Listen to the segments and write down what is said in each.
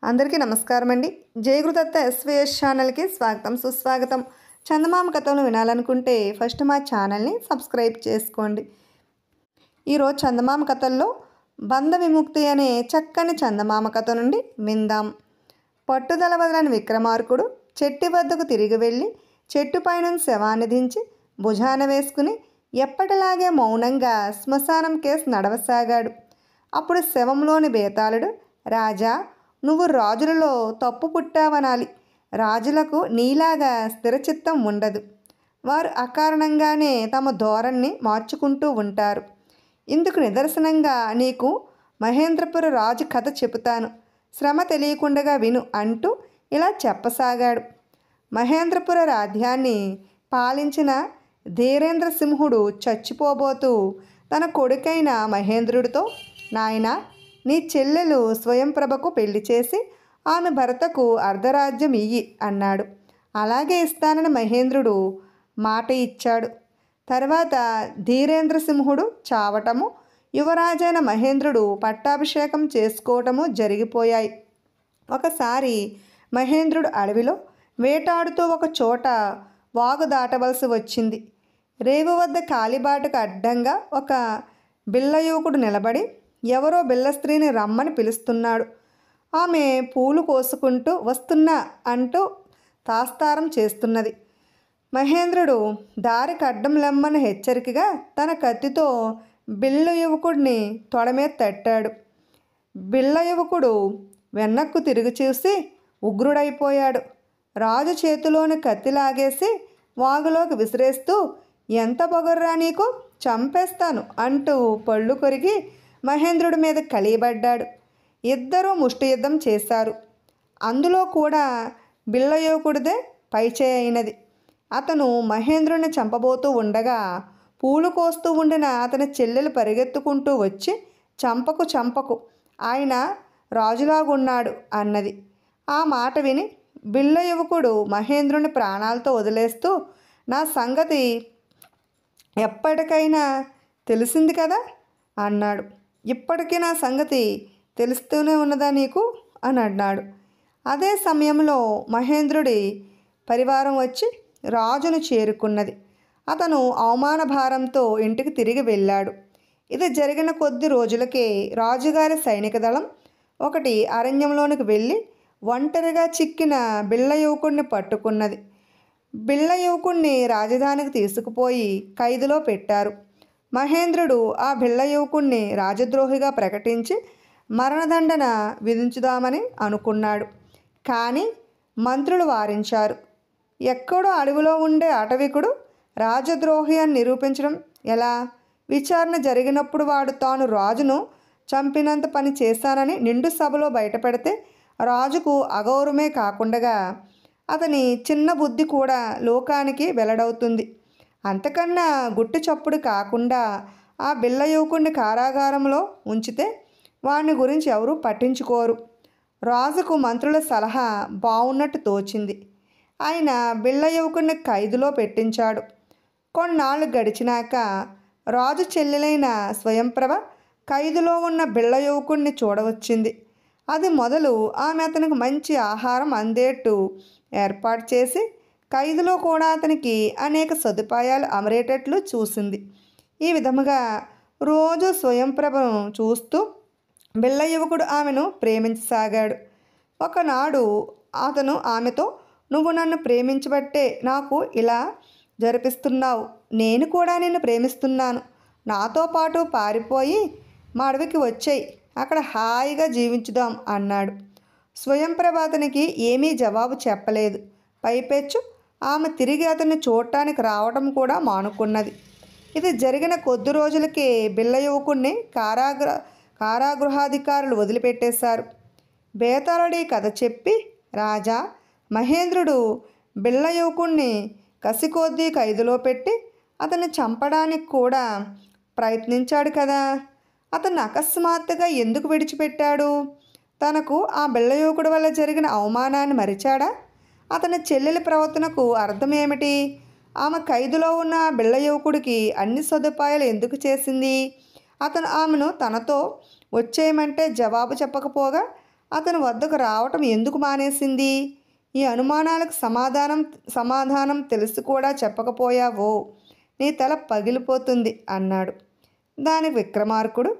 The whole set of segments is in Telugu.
అందరికీ నమస్కారం అండి. జయగురుదత్త ఎస్వీఎస్ ఛానల్కి స్వాగతం సుస్వాగతం. చందమామ కథలు వినాలనుకుంటే ఫస్ట్ మా ఛానల్ని సబ్స్క్రైబ్ చేసుకోండి. ఈరోజు చందమామ కథల్లో బంధ విముక్తి అనే చక్కని చందమామ కథ నుండి విందాం. పట్టుదల వదలని విక్రమార్కుడు చెట్టు వద్దకు తిరిగి వెళ్ళి చెట్టుపైన శవాన్ని దించి భుజాన వేసుకుని ఎప్పటిలాగే మౌనంగా శ్మశానం కేసు నడవసాగాడు. అప్పుడు శవంలోని బేతాళుడు, రాజా, నువ్వు రాజులలో తప్పు పుట్టావనాలి. రాజులకు నీలాగా స్థిరచిత్తం ఉండదు. వారు అకారణంగానే తమ ధోరణిని మార్చుకుంటూ ఉంటారు. ఇందుకు నిదర్శనంగా నీకు మహేంద్రపుర రాజు కథ చెబుతాను. శ్రమ తెలియకుండా విను అంటూ ఇలా చెప్పసాగాడు. మహేంద్రపుర రాజ్యాన్ని పాలించిన ధీరేంద్రసింహుడు చచ్చిపోబోతూ తన కొడుకైన మహేంద్రుడితో, నాయనా, నీ చెల్లెలు స్వయంప్రభకు పెళ్లి చేసి ఆమె భర్తకు అర్ధరాజ్యం ఇయ్యి అన్నాడు. అలాగే ఇస్తానని మహేంద్రుడు మాట ఇచ్చాడు. తర్వాత ధీరేంద్రసింహుడు చావటము, యువరాజైన మహేంద్రుడు పట్టాభిషేకం చేసుకోవటము జరిగిపోయాయి. ఒకసారి మహేంద్రుడు అడవిలో వేటాడుతూ ఒక చోట వాగు దాటవలసి వచ్చింది. రేవు వద్ద కాలిబాటకు అడ్డంగా ఒక బిల్ల యువకుడు నిలబడి ఎవరో బిల్ల స్త్రీని రమ్మని పిలుస్తున్నాడు. ఆమె పూలు కోసుకుంటూ వస్తున్నా అంటూ తాస్తారం చేస్తున్నది. మహేంద్రుడు దారికి అడ్డం లెమ్మని హెచ్చరికగా తన కత్తితో బిల్ల యువకుడిని తొడమీద తట్టాడు. బిల్ల యువకుడు వెనక్కు తిరిగి చూసి ఉగ్రుడైపోయాడు. రాజు చేతిలోని కత్తి లాగేసి వాగులోకి విసిరేస్తూ, ఎంత పొగర్రా నీకు, చంపేస్తాను అంటూ పళ్ళు కొరికి మహేంద్రుడి మీద కలియబడ్డాడు. ఇద్దరూ ముష్టి యుద్ధం చేశారు. అందులో కూడా బిల్లయోకుడిదే పైచేయి అయినది. అతను మహేంద్రుడిని చంపబోతూ ఉండగా పూలు కోస్తూ ఉండిన అతని చెల్లెలు పరిగెత్తుకుంటూ వచ్చి, చంపకు, ఆయన రాజులాగున్నాడు అన్నది. ఆ మాట విని బిల్ల యువకుడు మహేంద్రుని ప్రాణాలతో వదిలేస్తూ, నా సంగతి ఎప్పటికైనా తెలిసింది కదా అన్నాడు. ఇప్పటికీ నా సంగతి తెలుస్తూనే ఉన్నదా నీకు అని అన్నాడు. అదే సమయంలో మహేంద్రుడి పరివారం వచ్చి రాజును చేరుకున్నది. అతను అవమాన భారంతో ఇంటికి తిరిగి వెళ్ళాడు. ఇది జరిగిన కొద్ది రోజులకే రాజుగారి సైనిక దళం ఒకటి అరణ్యంలోనికి వెళ్ళి ఒంటరిగా చిక్కిన బిళ్ళ యువకుడిని పట్టుకున్నది. బిళ్ళ యువకుడిని రాజధానికి తీసుకుపోయి ఖైదులో పెట్టారు. మహేంద్రుడు ఆ బిళ్ళ యువకుడిని రాజద్రోహిగా ప్రకటించి మరణదండన విధించుదామని అనుకున్నాడు. కానీ మంత్రులు వారించారు. ఎక్కడో అడవిలో ఉండే అటవికుడు రాజద్రోహి అని నిరూపించడం ఎలా? విచారణ జరిగినప్పుడు వాడు తాను రాజును చంపినంత పని చేశానని నిండు సభలో బయటపెడితే రాజుకు అగౌరవమే కాకుండా అతని చిన్న బుద్ధి కూడా లోకానికి వెల్లడవుతుంది. అంతకన్నా గుట్టి చప్పుడు కాకుండా ఆ బిళ్ళ యువకుడిని కారాగారంలో ఉంచితే వాడిని గురించి ఎవరూ పట్టించుకోరు. రాజుకు మంత్రుల సలహా బాగున్నట్టు తోచింది. ఆయన బిళ్ళ యువకుడిని ఖైదులో పెట్టించాడు. కొన్నాళ్ళు గడిచినాక రాజు చెల్లెలైన స్వయంప్రభ ఖైదులో ఉన్న బిళ్ళ యువకుడిని చూడవచ్చింది. అది మొదలు ఆమె అతనికి మంచి ఆహారం అందేట్టు ఏర్పాటు చేసి ఖైదులో కూడా అతనికి అనేక సదుపాయాలు అమరేటట్లు చూసింది. ఈ విధముగా రోజు స్వయంప్రభను చూస్తూ బిళ్ళ యువకుడు ఆమెను ప్రేమించసాగాడు. ఒకనాడు అతను ఆమెతో, నువ్వు నన్ను ప్రేమించబట్టే నాకు ఇలా జరిపిస్తున్నావు. నేను కూడా నిన్ను ప్రేమిస్తున్నాను. నాతో పాటు పారిపోయి మా అడవికి వచ్చేయి, అక్కడ హాయిగా జీవించుదాం అన్నాడు. స్వయంప్రభ అతనికి ఏమీ జవాబు చెప్పలేదు. పైపెచ్చు ఆమె తిరిగి అతన్ని చూడటానికి రావడం కూడా మానుకున్నది. ఇది జరిగిన కొద్ది రోజులకే బిళ్ళ యువకుడిని కారాగృహాధికారులు వదిలిపెట్టేశారు. బేతాళుడి కథ చెప్పి, రాజా, మహేంద్రుడు బిళ్ళ యువకుడిని కసికొద్దీ ఖైదులో పెట్టి అతన్ని చంపడానికి కూడా ప్రయత్నించాడు కదా, అతన్ని అకస్మాత్తుగా ఎందుకు విడిచిపెట్టాడు? తనకు ఆ బిళ్ళ యువకుడి వల్ల జరిగిన అవమానాన్ని మరిచాడా? అతని చెల్లెలి ప్రవర్తనకు అర్థం ఏమిటి? ఆమె ఖైదులో ఉన్న బిళ్ళ యువకుడికి అన్ని సదుపాయాలు ఎందుకు చేసింది? అతను ఆమెను తనతో వచ్చేయమంటే జవాబు చెప్పకపోగా అతని వద్దకు రావటం ఎందుకు మానేసింది? ఈ అనుమానాలకు సమాధానం తెలిసి కూడా చెప్పకపోయావో నీ తల పగిలిపోతుంది అన్నాడు. దానికి విక్రమార్కుడు,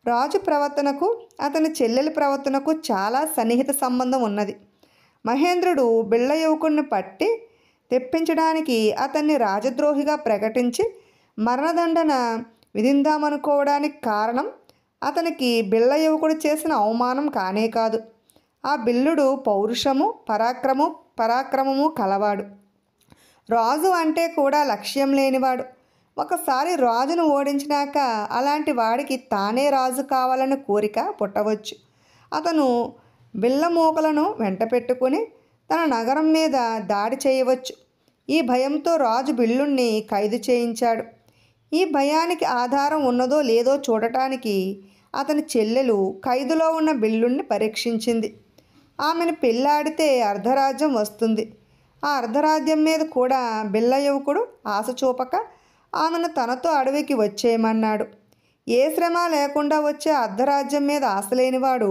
రాజు ప్రవర్తనకు అతని చెల్లెలి ప్రవర్తనకు చాలా సన్నిహిత సంబంధం ఉన్నది. మహేంద్రుడు బిళ్ళ యువకుడిని పట్టి తెప్పించడానికి అతన్ని రాజద్రోహిగా ప్రకటించి మరణదండన విధిందామనుకోవడానికి కారణం అతనికి బిళ్ళ యువకుడు చేసిన అవమానం కానే కాదు. ఆ బిల్లుడు పౌరుషము పరాక్రమము కలవాడు. రాజు అంటే కూడా లక్ష్యం లేనివాడు. ఒకసారి రాజును ఓడించినాక అలాంటి వాడికి తానే రాజు కావాలనే కోరిక పుట్టవచ్చు. అతను బిళ్ళ మూకలను వెంట పెట్టుకుని తన నగరం మీద దాడి చేయవచ్చు. ఈ భయంతో రాజు బిల్లుణ్ణి ఖైదు చేయించాడు. ఈ భయానికి ఆధారం ఉన్నదో లేదో చూడటానికి అతని చెల్లెలు ఖైదులో ఉన్న బిల్లుణ్ణి పరీక్షించింది. ఆమెను పెళ్ళాడితే అర్ధరాజ్యం వస్తుంది. ఆ అర్ధరాజ్యం మీద కూడా బిళ్ళ యువకుడు ఆశ చూపక ఆమెను తనతో అడవికి వచ్చేయమన్నాడు. ఏ శ్రమ లేకుండా వచ్చే అర్ధరాజ్యం మీద ఆశ లేనివాడు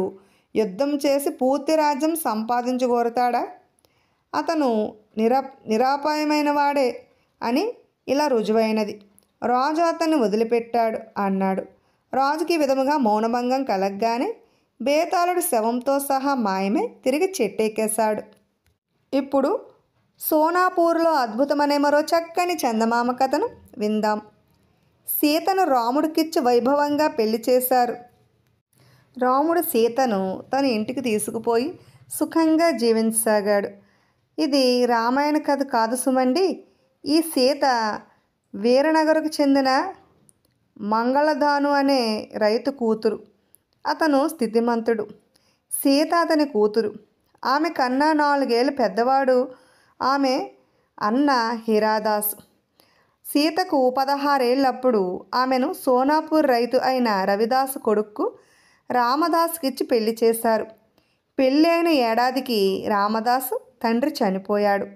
యుద్ధం చేసి పూర్తి రాజ్యం సంపాదించగోరుతాడా? అతను నిరాపాయమైన వాడే అని ఇలా రుజువైనది. రాజు అతన్ని వదిలిపెట్టాడు అన్నాడు. రాజుకి విధముగా మౌనభంగం కలగ్గానే బేతాళుడు శవంతో సహా మాయమై తిరిగి చెట్టెక్కేశాడు. ఇప్పుడు సోనాపూర్లో అద్భుతమనే మరో చక్కని చందమామ కథను విందాం. సీతను రాముడికిచ్చి వైభవంగా పెళ్లి చేశారు. రాముడు సీతను తన ఇంటికి తీసుకుపోయి సుఖంగా జీవించసాగాడు. ఇది రామాయణ కథ కాదు సుమండి. ఈ సీత వీరనగరకు చెందిన మంగళధాను అనే రైతు కూతురు. అతను స్థితిమంతుడు. సీత అతని కూతురు. ఆమె కన్నా 4 ఏళ్ళు పెద్దవాడు ఆమె అన్న హీరాదాసు. సీతకు 16 ఏళ్ళప్పుడు ఆమెను సోనాపూర్ రైతు అయిన రవిదాసు కొడుకు రామదాసుకిచ్చి పెళ్లి చేశారు. పెళ్ళి అయిన ఏడాదికి రామదాసు తండ్రి చనిపోయాడు.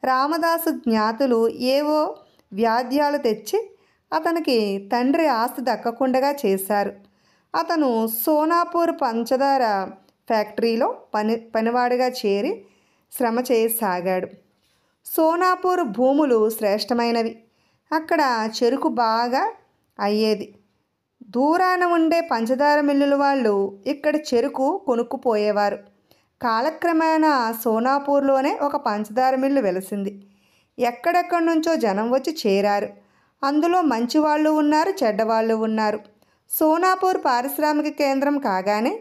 రామదాసు జ్ఞాతులు ఏవో వ్యాధ్యాలు తెచ్చి అతనికి తండ్రి ఆస్తి దక్కకుండా చేశారు. అతను సోనాపూర్ పంచదార ఫ్యాక్టరీలో పనివాడిగా చేరి శ్రమ చేయసాగాడు. సోనాపూర్ భూములు శ్రేష్టమైనవి. అక్కడ చెరుకు బాగా అయ్యేది. దూరాన ఉండే పంచదార మిల్లుల వాళ్ళు ఇక్కడ చెరుకు కొనుక్కుపోయేవారు. కాలక్రమేణా సోనాపూర్లోనే ఒక పంచదార మిల్లు వెలిసింది. ఎక్కడెక్కడి నుంచో జనం వచ్చి చేరారు. అందులో మంచివాళ్ళు ఉన్నారు, చెడ్డవాళ్ళు ఉన్నారు. సోనాపూర్ పారిశ్రామిక కేంద్రం కాగానే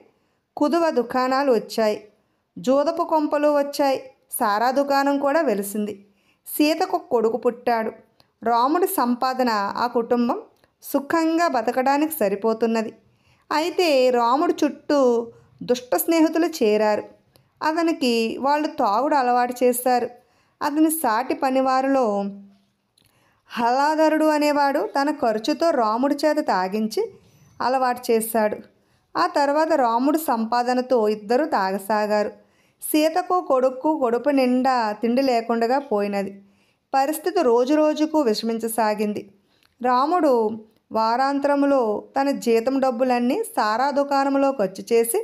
కుదువ దుకాణాలు వచ్చాయి, జోదపు కొంపలు వచ్చాయి, సారా దుకాణం కూడా వెలిసింది. సీతకు కొడుకు పుట్టాడు. రాముడి సంపాదన ఆ కుటుంబం సుఖంగా బతకడానికి సరిపోతున్నది. అయితే రాముడు చుట్టూ దుష్ట స్నేహితులు చేరారు. అతనికి వాళ్ళు తాగుడు అలవాటు చేశారు. అతని సాటి పనివారిలో హలాధరుడు అనేవాడు తన ఖర్చుతో రాముడి చేత తాగించి అలవాటు చేశాడు. ఆ తర్వాత రాముడు సంపాదనతో ఇద్దరు తాగసాగారు. సీతకు కొడుకు కడుపు నిండా తిండి లేకుండా పోయినది. పరిస్థితి రోజు రోజుకు విషమించసాగింది. రాముడు వారాంతరములో తన జీతం డబ్బులన్నీ సారా దుకాణంలో ఖర్చు చేసి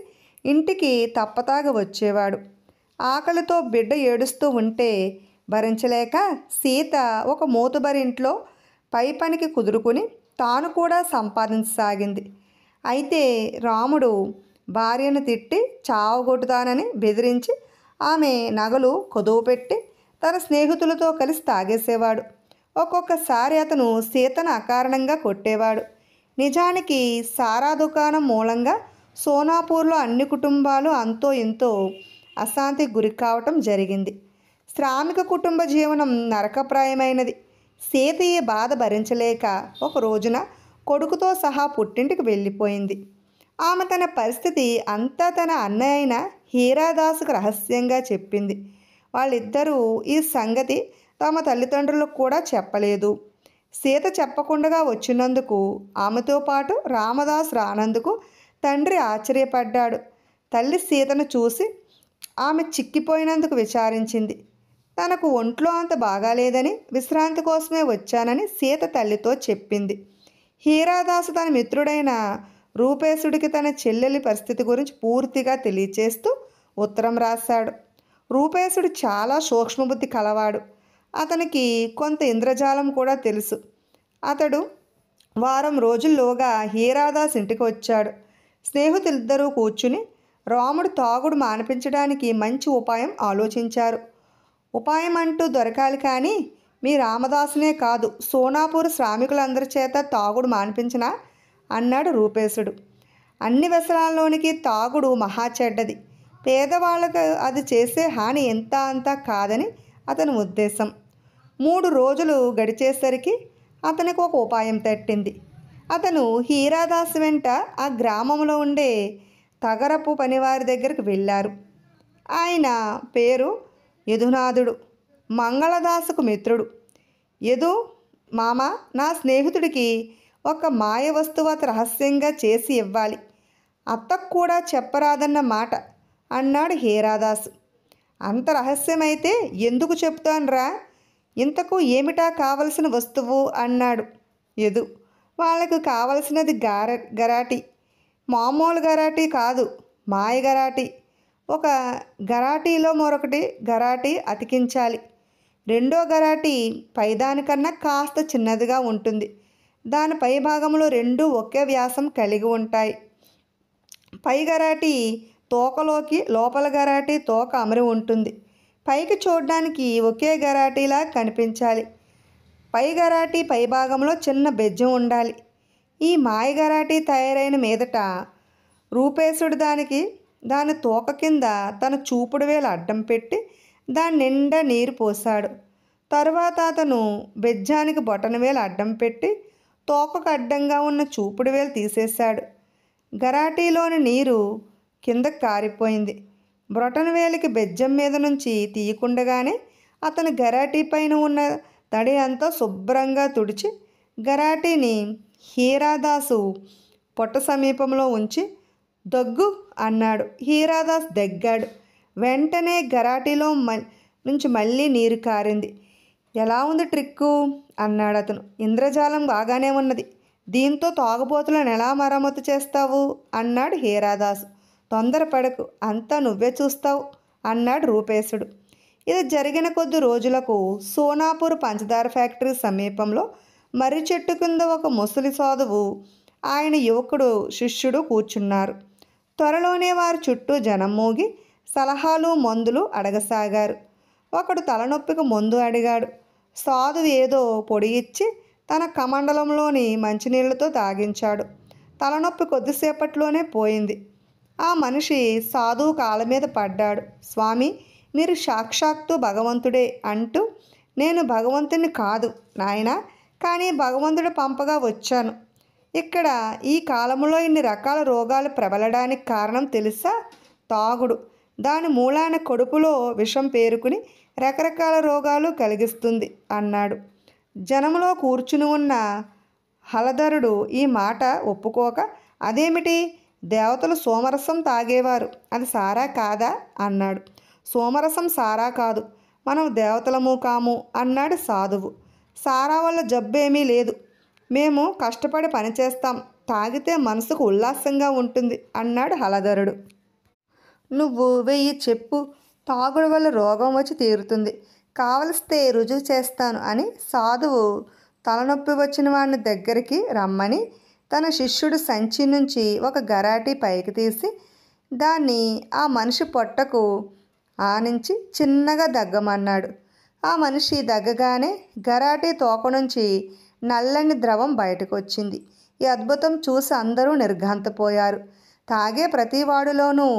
ఇంటికి తప్పతాగా వచ్చేవాడు. ఆకలితో బిడ్డ ఏడుస్తూ ఉంటే భరించలేక సీత ఒక మోతుబరింట్లో పై పనికి కుదురుకుని తాను కూడా సంపాదించసాగింది. అయితే రాముడు భార్యను తిట్టి చావగొట్టుతానని బెదిరించి ఆమె నగలు కొదువు పెట్టి తన స్నేహితులతో కలిసి తాగేసేవాడు. ఒక్కొక్కసారి అతను సీతను అకారణంగా కొట్టేవాడు. నిజానికి సారా దుకాణం మూలంగా సోనాపూర్లో అన్ని కుటుంబాలు అంతో ఇంతో అశాంతికి గురి కావటం జరిగింది. శ్రామిక కుటుంబ జీవనం నరకప్రాయమైనది. సీత ఈ బాధ భరించలేక ఒక రోజున కొడుకుతో సహా పుట్టింటికి వెళ్ళిపోయింది. ఆమె తన పరిస్థితి అంతా తన అన్నయ్య అయిన హీరాదాసుకు రహస్యంగా చెప్పింది. వాళ్ళిద్దరూ ఈ సంగతి తమ తల్లిదండ్రులకు కూడా చెప్పలేదు. సీత చెప్పకుండా వచ్చినందుకు ఆమెతో పాటు రామదాసు రానందుకు తండ్రి ఆశ్చర్యపడ్డాడు. తల్లి సీతను చూసి ఆమె చిక్కిపోయినందుకు విచారించింది. తనకు ఒంట్లో అంత బాగాలేదని విశ్రాంతి కోసమే వచ్చానని సీత తల్లితో చెప్పింది. హీరాదాసు తన మిత్రుడైన రూపేశుడికి తన చెల్లెలి పరిస్థితి గురించి పూర్తిగా తెలియచేస్తూ ఉత్తరం రాశాడు. రూపేశుడు చాలా సూక్ష్మబుద్ధి కలవాడు. అతనికి కొంత ఇంద్రజాలం కూడా తెలుసు. అతడు వారం రోజుల్లోగా హీరాదాస్ ఇంటికి వచ్చాడు. స్నేహితులిద్దరూ కూర్చుని రాముడు తాగుడు మానిపించడానికి మంచి ఉపాయం ఆలోచించారు. ఉపాయం అంటూ దొరకాలి కానీ మీ రామదాసునే కాదు, సోనాపూర్ శ్రామికులందరి చేత తాగుడు మానిపించినా అన్నాడు రూపేశుడు. అన్ని వ్యసనాల్లోనికి తాగుడు మహా చెడ్డది. పేదవాళ్ళకు అది చేసే హాని ఎంత అంతా కాదని అతని ఉద్దేశం. 3 రోజులు గడిచేసరికి అతనికి ఒక ఉపాయం తట్టింది. అతను హీరాదాస్ వెంట ఆ గ్రామంలో ఉండే తగరపు పనివారి దగ్గరికి వెళ్ళారు. ఆయన పేరు యదునాథుడు, మంగళదాసుకు మిత్రుడు. యదు మామ, నా స్నేహితుడికి ఒక మాయ వస్తువు అత రహస్యంగా చేసి ఇవ్వాలి. అత్తకు కూడా చెప్పరాదన్న మాట అన్నాడు హీరాదాసు. అంత రహస్యమైతే ఎందుకు చెప్తానురా, ఇంతకు ఏమిటా కావలసిన వస్తువు అన్నాడు యదు. వాళ్ళకు కావలసినది గరాటి, మామూలు గరాటి కాదు, మాయ గరాటి. ఒక గరాటీలో మరొకటి గరాటి అతికించాలి. రెండో గరాటి పైదానికన్నా కాస్త చిన్నదిగా ఉంటుంది. దాని పై భాగంలో 2 ఒకే వ్యాసం కలిగి ఉంటాయి. పై గరాటి తోకలోకి, లోపల గరాటి తోక అమరి ఉంటుంది. పైకి చూడడానికి ఒకే గరాటీలా కనిపించాలి. పై గరాటి పై భాగంలో చిన్న బెజ్జం ఉండాలి. ఈ మాయ గరాటి తయారైన మీదట రూపేశుడు దాని తోక కింద తన చూపుడు వేలు అడ్డం పెట్టి దాని నిండా నీరు పోశాడు. తరువాత అతను బెజ్జానికి బొటనవేలు అడ్డం పెట్టి తోకకు అడ్డంగా ఉన్న చూపుడు వేలు తీసేశాడు. గరాటీలోని నీరు కిందకు కారిపోయింది. బ్రొటనవేలికి బెజ్జం మీద నుంచి తీయకుండగానే అతను గరాటీ పైన ఉన్న తడి అంతా శుభ్రంగా తుడిచి గరాటీని హీరాదాసు పొట్ట సమీపంలో ఉంచి దగ్గు అన్నాడు. హీరాదాస్ దగ్గాడు. వెంటనే గరాటీలో నుంచి మళ్ళీ నీరు కారింది. ఎలా ఉంది ట్రిక్కు అన్నాడు అతను. ఇంద్రజాలం బాగానే ఉన్నది. దీంతో తాగుబోతులను ఎలా మరమ్మతు చేస్తావు అన్నాడు హీరాదాసు. తొందరపడకు, అంతా నువ్వే చూస్తావు అన్నాడు రూపేశుడు. ఇది జరిగిన కొద్ది రోజులకు సోనాపూర్ పంచదార ఫ్యాక్టరీ సమీపంలో మర్రి చెట్టు కింద ఒక ముసలి సాధువు, ఆయన యువకుడు శిష్యుడు కూర్చున్నారు. త్వరలోనే వారి చుట్టూ జనం మోగి సలహాలు మందులు అడగసాగారు. ఒకడు తలనొప్పికి మందు అడిగాడు. సాధువు ఏదో పొడి ఇచ్చి తన కమండలంలోని మంచినీళ్లతో తాగించాడు. తలనొప్పి కొద్దిసేపట్లోనే పోయింది. ఆ మనిషి సాధువు కాళ్ళ మీద పడ్డాడు. స్వామి, మీరు సాక్షాత్తు భగవంతుడే అంటూ. నేను భగవంతుని కాదు నాయనా, కానీ భగవంతుడు పంపగా వచ్చాను. ఇక్కడ ఈ కాలంలో ఇన్ని రకాల రోగాలు ప్రబలడానికి కారణం తెలుసా? తాగుడు. దాని మూలాన కడుపులో విషం పేరుకుని రకరకాల రోగాలు కలిగిస్తుంది అన్నాడు. జనంలో కూర్చుని ఉన్న హలధరుడు ఈ మాట ఒప్పుకోక, అదేమిటి, దేవతలు సోమరసం తాగేవారు, అది సారా కాదా అన్నాడు. సోమరసం సారా కాదు, మనం దేవతలము కాము అన్నాడు సాధువు. సారా వల్ల జబ్బేమీ లేదు, మేము కష్టపడి పనిచేస్తాం, తాగితే మనసుకు ఉల్లాసంగా ఉంటుంది అన్నాడు హలధరుడు. నువ్వు 1000 చెప్పు, తాగుడు వల్ల రోగం వచ్చి తీరుతుంది, కావలిస్తే రుజువు చేస్తాను అని సాధువు తలనొప్పి వచ్చిన వాడిని దగ్గరికి రమ్మని తన శిష్యుడు సంచి నుంచి ఒక గరాటీ పైకి తీసి దాన్ని ఆ మనిషి పొట్టకు ఆనించి చిన్నగా దగ్గమన్నాడు. ఆ మనిషి దగ్గగానే గరాటీ తోక నుంచి నల్లని ద్రవం బయటకు వచ్చింది. ఈ అద్భుతం చూసి అందరూ నిర్ఘాంతపోయారు. తాగే ప్రతి వాడిలోనూ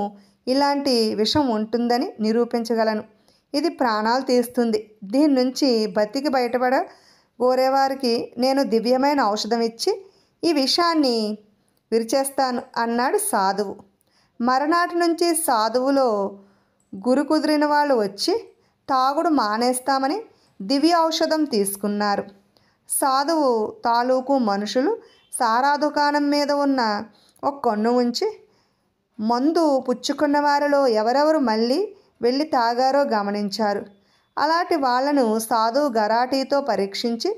ఇలాంటి విషం ఉంటుందని నిరూపించగలను. ఇది ప్రాణాలు తీస్తుంది. దీని నుంచి బతికి బయటపడ కోరేవారికి నేను దివ్యమైన ఔషధం ఇచ్చి ఈ విషాన్ని విరిచేస్తాను అన్నాడు సాధువు. మరునాటి నుంచి సాధువులో గురి కుదిరిన వాళ్ళు వచ్చి తాగుడు మానేస్తామని దివ్య ఔషధం తీసుకున్నారు. సాధువు తాలూకు మనుషులు సారా దుకాణం మీద ఉన్న ఒక కన్ను ఉంచి మందు పుచ్చుకున్న వారిలో ఎవరెవరు మళ్ళీ వెళ్ళి తాగారో గమనించారు. అలాంటి వాళ్లను సాధువు గరాటీతో పరీక్షించి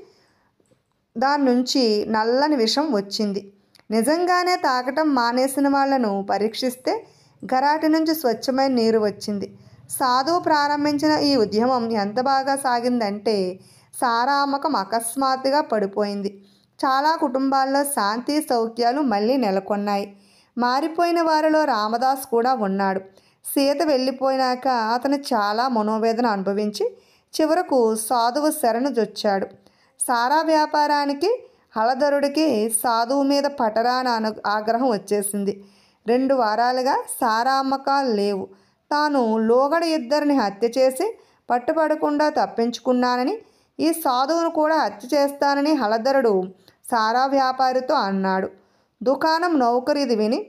దాని నుంచి నల్లని విషం వచ్చింది. నిజంగానే తాగటం మానేసిన వాళ్లను పరీక్షిస్తే గరాటి నుంచి స్వచ్ఛమైన నీరు వచ్చింది. సాధువు ప్రారంభించిన ఈ ఉద్యమం ఎంత బాగా సాగిందంటే సారా అమ్మకం అకస్మాత్తుగా పడిపోయింది. చాలా కుటుంబాల్లో శాంతి సౌఖ్యాలు మళ్ళీ నెలకొన్నాయి. మారిపోయిన వారిలో రామదాస్ కూడా ఉన్నాడు. సీత వెళ్ళిపోయినాక అతను చాలా మనోవేదన అనుభవించి చివరకు సాధువు శరణు జొచ్చాడు. సారా వ్యాపారానికి హలధరుడికి సాధువు మీద పటరాని ఆగ్రహం వచ్చేసింది. 2 వారాలుగా సారా అమ్మకాలు లేవు. తాను లోగడ 2 హత్య చేసి పట్టుపడకుండా తప్పించుకున్నానని, ఈ సాధువును కూడా హత్య చేస్తానని హలధరుడు సారా వ్యాపారితో అన్నాడు. దుకాణం నౌకరు ఇది విని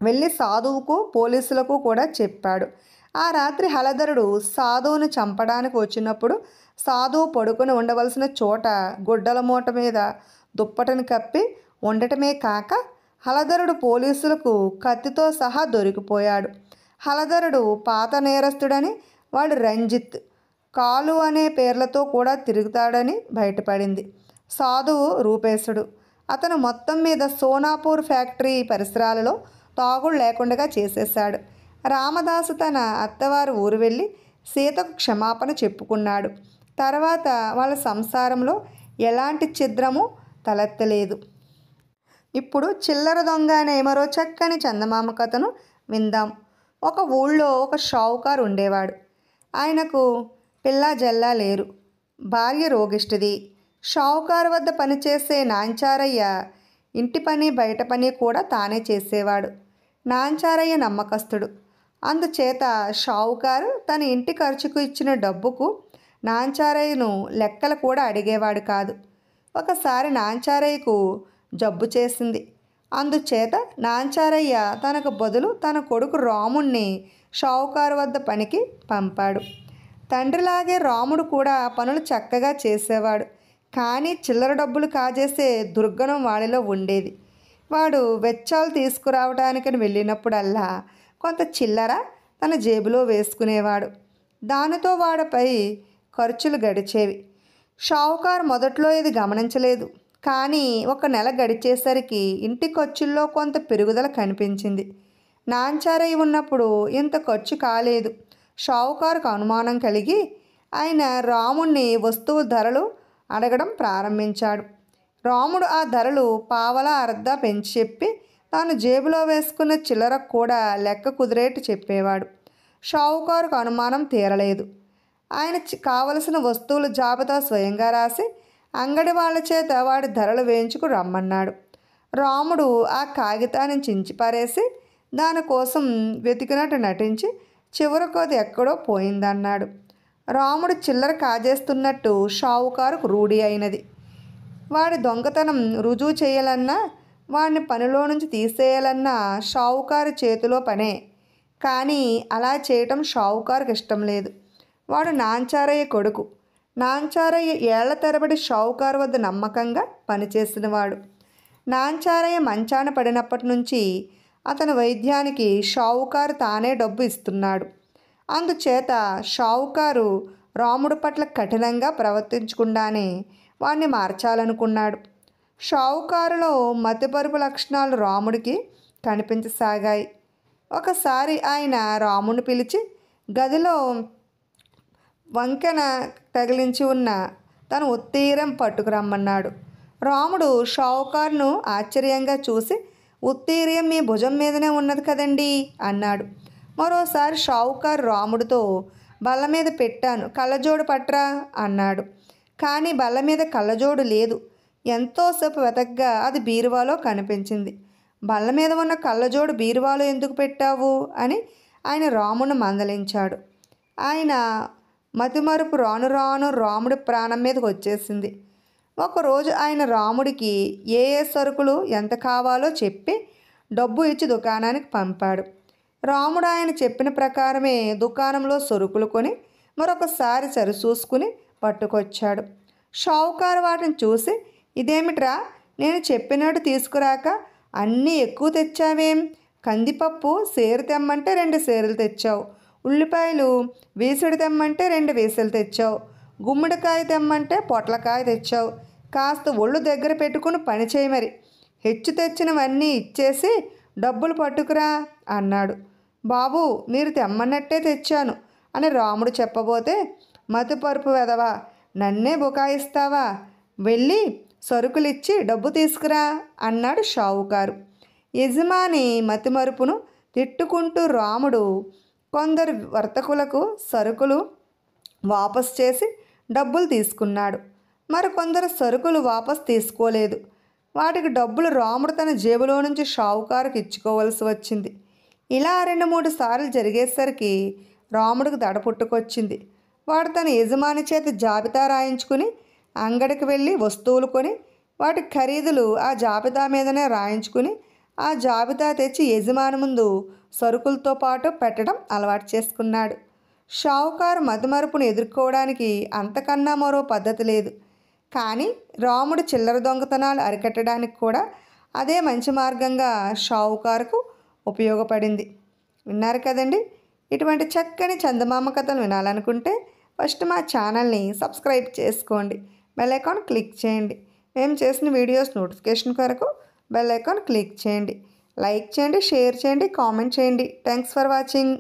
వెళ్ళి సాధువుకు పోలీసులకు కూడా చెప్పాడు. ఆ రాత్రి హలధరుడు సాధువును చంపడానికి వచ్చినప్పుడు సాధువు పడుకొని ఉండవలసిన చోట గుడ్డల మూట మీద దుప్పటిని కప్పి ఉండటమే కాక హలధరుడు పోలీసులకు కత్తితో సహా దొరికిపోయాడు. హలధరుడు పాత నేరస్తుడని, వాడు రంజిత్, కాలు అనే పేర్లతో కూడా తిరుగుతాడని బయటపడింది. సాధువు రూపేశుడు. అతను మొత్తం మీద సోనాపూర్ ఫ్యాక్టరీ పరిసరాలలో తాగుడు లేకుండా చేసేశాడు. రామదాసు తన అత్తవారు ఊరు వెళ్ళి సీతకు క్షమాపణ చెప్పుకున్నాడు. తర్వాత వాళ్ళ సంసారంలో ఎలాంటి ఛిద్రము తలెత్తలేదు. ఇప్పుడు చిల్లర దొంగ అనే మరో చక్కని చందమామ కథను విందాం. ఒక ఊళ్ళో ఒక షావుకారు ఉండేవాడు. ఆయనకు పిల్ల జల్లా లేరు. భార్య రోగిష్టిది. షావుకారు వద్ద పనిచేసే నాంచారయ్య ఇంటి పని బయట పని కూడా తానే చేసేవాడు. నాంచారయ్య నమ్మకస్తుడు. అందుచేత షావుకారు తన ఇంటి ఖర్చుకు ఇచ్చిన డబ్బుకు నాంచారయ్యను లెక్కలు కూడా అడిగేవాడు కాదు. ఒకసారి నాంచారయ్యకు జబ్బు చేసింది. అందుచేత నాంచారయ్య తనకు బదులు తన కొడుకు రాముణ్ణి షావుకారు వద్ద పనికి పంపాడు. తండ్రిలాగే రాముడు కూడా పనులు చక్కగా చేసేవాడు. కానీ చిల్లర డబ్బులు కాజేసే దుర్గణం వాడిలో ఉండేది. వాడు వెచ్చాలు తీసుకురావడానికని వెళ్ళినప్పుడల్లా కొంత చిల్లర తన జేబులో వేసుకునేవాడు. దానితో వాడిపై ఖర్చులు గడిచేవి. షావుకారు మొదట్లో ఇది గమనించలేదు. కానీ 1 నెల గడిచేసరికి ఇంటి ఖర్చుల్లో కొంత పెరుగుదల కనిపించింది. నాంచారయ్య ఉన్నప్పుడు ఇంత ఖర్చు కాలేదు. షావుకారుకు అనుమానం కలిగి ఆయన రాముణ్ణి వస్తువు ధరలు అడగడం ప్రారంభించాడు. రాముడు ఆ ధరలు పావలా అర్ధ పెంచి చెప్పి తాను జేబులో వేసుకున్న చిల్లర కూడా లెక్క కుదిరేట్టు చెప్పేవాడు. షావుకారుకు అనుమానం తీరలేదు. ఆయన కావలసిన వస్తువుల జాబితా స్వయంగా రాసి అంగడి వాళ్ళ చేత వాడి ధరలు వేయించుకు రమ్మన్నాడు. రాముడు ఆ కాగితాన్ని చించిపారేసి దానికోసం వెతికినట్టు నటించి చివరకు అది ఎక్కడో పోయిందన్నాడు. రాముడు చిల్లర కాజేస్తున్నట్టు షావుకారుకు రూఢి అయినది. వాడి దొంగతనం రుజువు చేయాలన్నా, వాడిని పనిలో నుంచి తీసేయాలన్నా షావుకారు చేతిలో పనే. కానీ అలా చేయటం షావుకారుకు ఇష్టం లేదు. వాడు నాంచారయ్య కొడుకు. నాంచారయ్య ఏళ్ల తరబడి షావుకారు వద్ద నమ్మకంగా పనిచేసినవాడు. నాంచారయ్య మంచాన పడినప్పటి నుంచి అతని వైద్యానికి షావుకారు తానే డబ్బు ఇస్తున్నాడు. అందుచేత షావుకారు రాముడి పట్ల కఠినంగా ప్రవర్తించకుండానే వాణ్ణి మార్చాలనుకున్నాడు. షావుకారులో మతిపరుపు లక్షణాలు రాముడికి కనిపించసాగాయి. ఒకసారి ఆయన రాముడిని పిలిచి గదిలో వంకెన తగిలించి ఉన్న తన ఉత్తీరం పట్టుకురమ్మన్నాడు. రాముడు షావుకారును ఆశ్చర్యంగా చూసి, ఉత్తీర్యం మీ భుజం మీదనే ఉన్నది కదండి అన్నాడు. మరోసారి షావుకారు రాముడితో, బల్ల మీద పెట్టాను, కళ్ళజోడు పట్రా అన్నాడు. కానీ బల్ల మీద కళ్ళజోడు లేదు. ఎంతోసేపు వెతకగా అది బీరువాలో కనిపించింది. బల్ల మీద ఉన్న కళ్ళజోడు బీరువాలో ఎందుకు పెట్టావు అని ఆయన రాముడిని మందలించాడు. ఆయన మతిమరుపు రాను రాను రాముడి ప్రాణం మీదకి వచ్చేసింది. ఒకరోజు ఆయన రాముడికి ఏ సరుకులు ఎంత కావాలో చెప్పి డబ్బు ఇచ్చి దుకాణానికి పంపాడు. రాముడు ఆయన చెప్పిన ప్రకారమే దుకాణంలో సరుకులు కొని మరొకసారి సరిచూసుకుని పట్టుకొచ్చాడు. షావుకారు వాటిని చూసి, ఇదేమిట్రా, నేను చెప్పినట్టు తీసుకురాక అన్నీ ఎక్కువ తెచ్చావేం? కందిపప్పు సేరు తెమ్మంటే 2 సేరులు తెచ్చావు. ఉల్లిపాయలు వీసుడు తెమ్మంటే 2 వీసులు తెచ్చావు. గుమ్మడికాయ తెమ్మంటే పొట్లకాయ తెచ్చావు. కాస్త ఒళ్ళు దగ్గర పెట్టుకుని పని చేయి. మరి హెచ్చు తెచ్చినవన్నీ ఇచ్చేసి డబ్బులు పట్టుకురా అన్నాడు. బాబు మీరు తెమ్మన్నట్టే తెచ్చాను అని రాముడు చెప్పబోతే, మతిపరుపు వెదవా, నన్నే బుకాయిస్తావా, వెళ్ళి సరుకులిచ్చి డబ్బు తీసుకురా అన్నాడు షావుకారు. యజమాని మతిమరుపును తిట్టుకుంటూ రాముడు కొందరు వర్తకులకు సరుకులు వాపస్ చేసి డబ్బులు తీసుకున్నాడు. మరికొందరు సరుకులు వాపస్ తీసుకోలేదు. వాటికి డబ్బులు రాముడు తన జేబులో నుంచి షావుకారుకి ఇచ్చుకోవలసి వచ్చింది. ఇలా 2-3 సార్లు జరిగేసరికి రాముడికి దడ పుట్టుకొచ్చింది. వాడు తన యజమాని చేత జాబితా రాయించుకుని అంగడికి వెళ్ళి వస్తువులు కొని వాటి ఖరీదులు ఆ జాబితా మీదనే రాయించుకుని ఆ జాబితా తెచ్చి యజమాని ముందు సరుకులతో పాటు పెట్టడం అలవాటు చేసుకున్నాడు. షావుకారు మతిమరుపును ఎదుర్కోవడానికి అంతకన్నా మరో పద్ధతి లేదు. కానీ రాముడు చిల్లర దొంగతనాలు అరికట్టడానికి కూడా అదే మంచి మార్గంగా షావుకారుకు ఉపయోగపడింది. విన్నారు కదండి. ఇటువంటి చక్కని చందమామ కథలు వినాలనుకుంటే ఫస్ట్ మా ఛానల్ని సబ్స్క్రైబ్ చేసుకోండి, బెల్ ఐకాన్ క్లిక్ చేయండి. మేము చేసిన వీడియోస్ నోటిఫికేషన్ కొరకు బెల్ ఐకాన్ క్లిక్ చేయండి. లైక్ చేయండి, షేర్ చేయండి, కామెంట్ చేయండి. Thanks for watching.